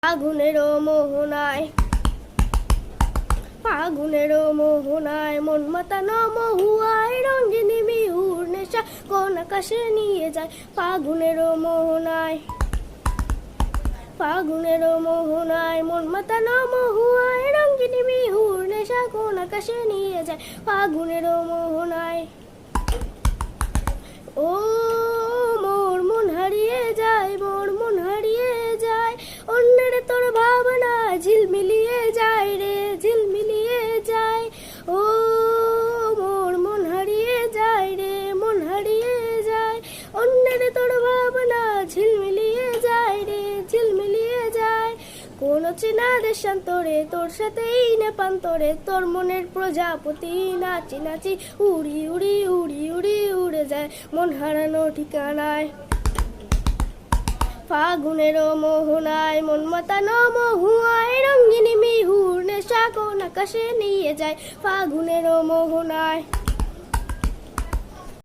ফাগুনেরও মোহনায়, ফাগুনেরও মোহনায় মন মাতানো মহুয়ায় রঙ্গিনী বিহুর নেশা কোন আকাশে নিয়ে যায়। ফাগুনেরও মোহনায়, ফাগুনেরও মোহনায় মন মাতানো মহুয়ায় রঙ্গিনী বিহুর নেশা কোন আকাশে নিয়ে যায়। ফাগুনেরও মোহনায় ও মোর মন হারিয়ে যায়, মোর মন হারিয়ে যায়, অন্যের তোর ভাবনা ঝিলমিলিয়ে যায় রে, ঝিলমিলিয়ে যায়। ও মোর মন হারিয়ে যায় রে, মন হারিয়ে যায়, অন্যের তোর ভাবনা ঝিলমিলিয়ে যায় রে, ঝিলমিলিয়ে যায়। কোন চেনা দেশান্তরে তোর সাথেই নেপান্তরে তোর মনের প্রজাপতি নাচি নাচি উড়ি উড়ি উড়ি উড়ি উড়ে যায় মন হারানো ঠিকানায়। ফাগুনেরও মোহনায় মন মাতানো মহুয়ায় রঙ্গিনী বিহুর নেশা কোন আকাশে নিয়ে যায়। ফাগুনেরও মোহনায়।